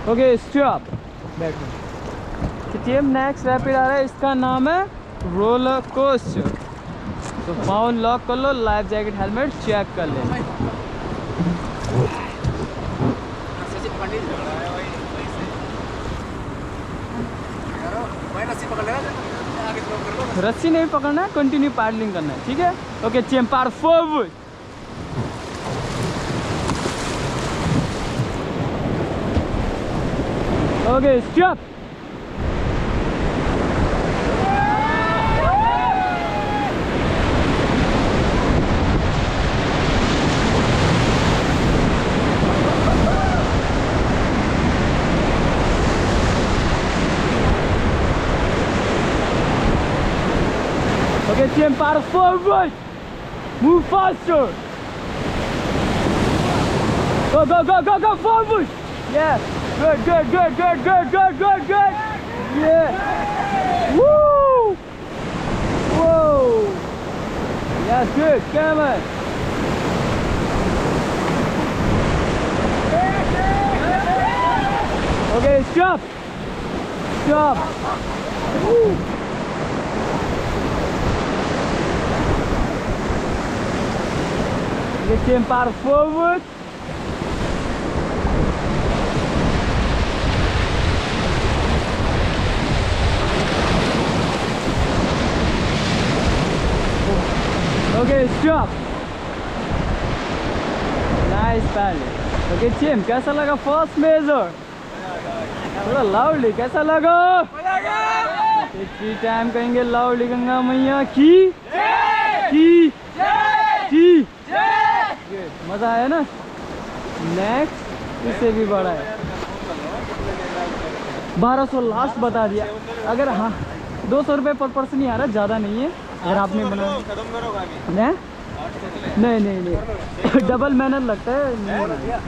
Okay stop, बैठो। TM next rapid आ रहा है, इसका नाम है रोलर कोस्टर। तो पाउन लॉक कर लो, लाइफ जैकेट हेलमेट चेक कर ले। रस्सी नहीं पकड़ना है, कंटिन्यू पैडलिंग करना है, ठीक है। Okay Chempar forward. Okay stop. Okay, Chempar forward. Move faster. Go, go, go, go, go forward. Yeah. Good, good, good, good, good, good, good, good. Yeah. Woo. Whoa. Yeah, good. Come on. Okay, stop. Stop. Woo. Get Chempar forward. Okay, stop. Nice paddling. Okay, Chim, कैसा लगा first major? थोड़ा loudly, कैसा लगा? Three time कहेंगे loudly, Ganga मैया की मजा आया ना। नेक्स्ट इससे भी बड़ा है, 1200 लास्ट बता दिया। अगर हाँ 200 रुपये पर पर्सन ही आ रहा है, ज़्यादा नहीं है। अगर आपने बना नहीं डबल मेहनत लगता है।